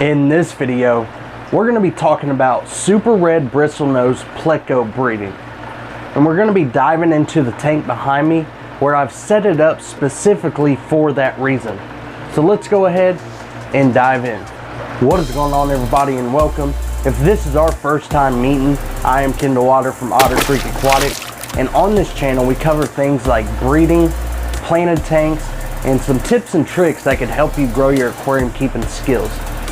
In this video, we're going to be talking about super red bristlenose pleco breeding. And we're going to be diving into the tank behind me where I've set it up specifically for that reason. So let's go ahead and dive in. What is going on, everybody, and welcome. If this is our first time meeting, I am Otter from Otter Aquatics, and on this channel we cover things like breeding, planted tanks, and some tips and tricks that can help you grow your aquarium keeping skills.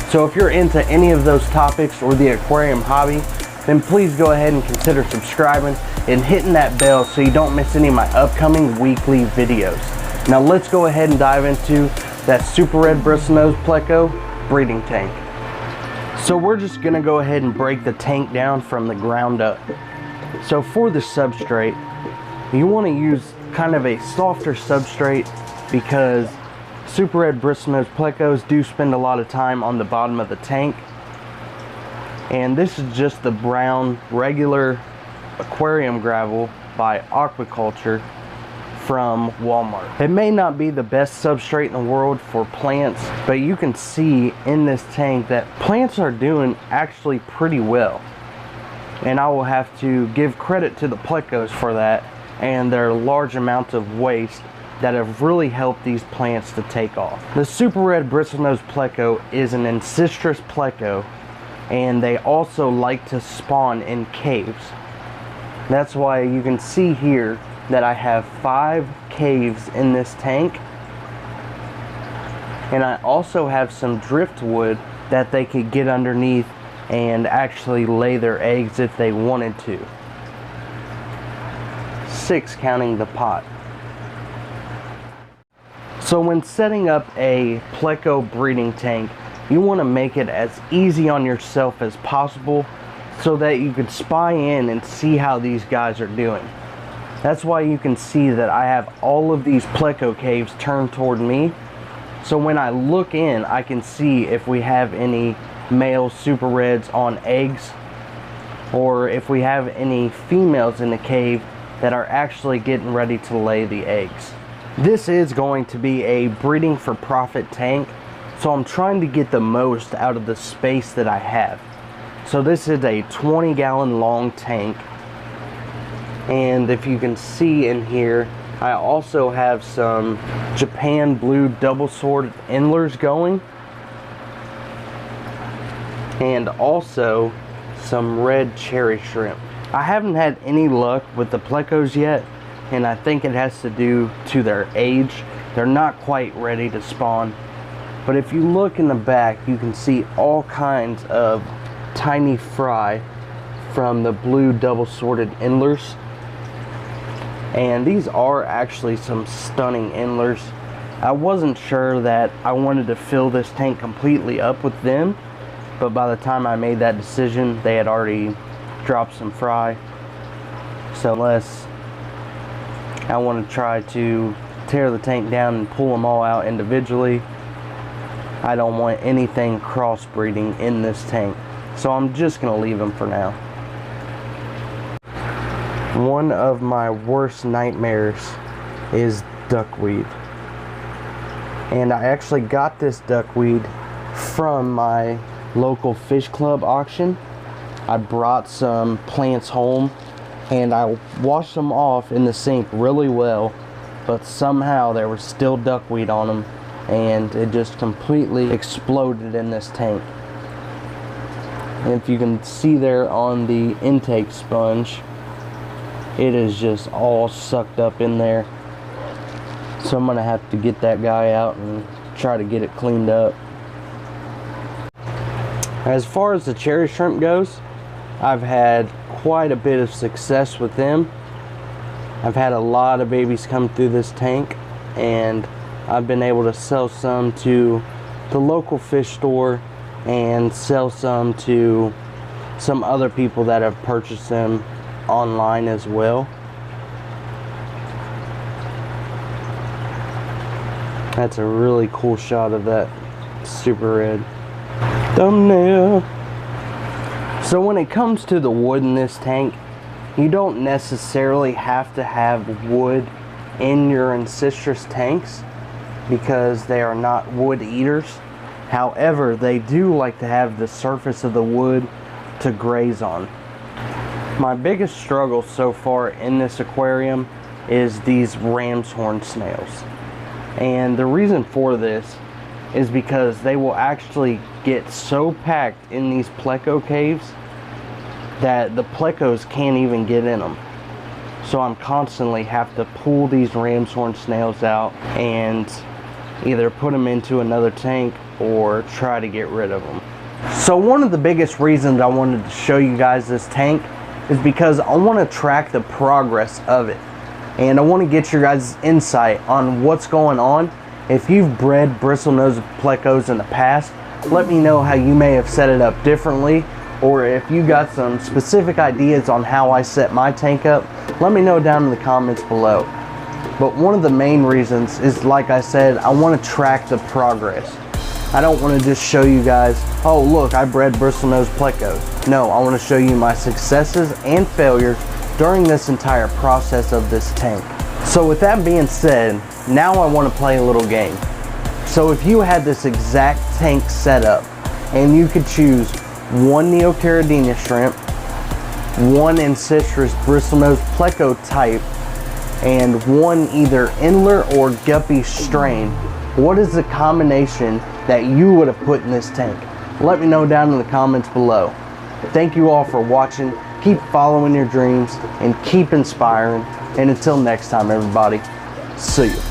So if you're into any of those topics or the aquarium hobby, then please go ahead and consider subscribing and hitting that bell so you don't miss any of my upcoming weekly videos. Now let's go ahead and dive into that super red bristlenose pleco breeding tank. So we're just gonna go ahead and break the tank down from the ground up. So for the substrate, you want to use kind of a softer substrate because super red bristlenose plecos do spend a lot of time on the bottom of the tank. And this is just the brown regular aquarium gravel by Aquaculture from Walmart. It may not be the best substrate in the world for plants, but you can see in this tank that plants are doing actually pretty well. And I will have to give credit to the plecos for that and their large amounts of waste that have really helped these plants to take off. The super red bristlenose pleco is an Ancistrus pleco, and they also like to spawn in caves. That's why you can see here that I have 5 caves in this tank, and I also have some driftwood that they could get underneath and actually lay their eggs if they wanted to. 6 counting the pot. So when setting up a pleco breeding tank, you want to make it as easy on yourself as possible so that you can spy in and see how these guys are doing. That's why you can see that I have all of these pleco caves turned toward me. So when I look in, I can see if we have any male super reds on eggs, or if we have any females in the cave that are actually getting ready to lay the eggs. This is going to be a breeding for profit tank, so I'm trying to get the most out of the space that I have. So this is a 20-gallon long tank, and if you can see in here, I also have some Japan blue double-sworded endlers going, and also some red cherry shrimp. I haven't had any luck with the plecos yet, and I think it has to do to their age. They're not quite ready to spawn. But if you look in the back, you can see all kinds of tiny fry from the blue double-sworded endlers. And these are actually some stunning endlers. I wasn't sure that I wanted to fill this tank completely up with them, but by the time I made that decision, they had already dropped some fry. So unless I want to try to tear the tank down and pull them all out individually, I don't want anything crossbreeding in this tank. So I'm just going to leave them for now. One of my worst nightmares is duckweed. And I actually got this duckweed from my local fish club auction. I brought some plants home and I washed them off in the sink really well, but somehow there was still duckweed on them and it just completely exploded in this tank. And if you can see there on the intake sponge, it is just all sucked up in there. So I'm gonna have to get that guy out and try to get it cleaned up. As far as the cherry shrimp goes, I've had quite a bit of success with them. I've had a lot of babies come through this tank, and I've been able to sell some to the local fish store and sell some to some other people that have purchased them online as well. That's a really cool shot of that super red thumbnail. So when it comes to the wood in this tank, you don't necessarily have to have wood in your Ancistrus tanks because they are not wood eaters. However, they do like to have the surface of the wood to graze on. My biggest struggle so far in this aquarium is these ram's horn snails. And the reason for this is because they will actually get so packed in these Pleco caves that the Plecos can't even get in them. So I'm constantly have to pull these ram's horn snails out and either put them into another tank or try to get rid of them. So one of the biggest reasons I wanted to show you guys this tank is because I want to track the progress of it. And I want to get your guys' insight on what's going on. If you've bred Bristlenose Plecos in the past, let me know how you may have set it up differently, or if you got some specific ideas on how I set my tank up, let me know down in the comments below. But one of the main reasons is, like I said, I want to track the progress. I don't want to just show you guys, oh look, I bred Bristlenose Plecos. No, I want to show you my successes and failures during this entire process of this tank. So with that being said, now I want to play a little game. So if you had this exact tank set up and you could choose one Neocaridina shrimp, one Ancistrus Bristlenose Pleco type, and one either Endler or Guppy strain, what is the combination that you would have put in this tank? Let me know down in the comments below. Thank you all for watching. Keep following your dreams and keep inspiring. And until next time, everybody, see you.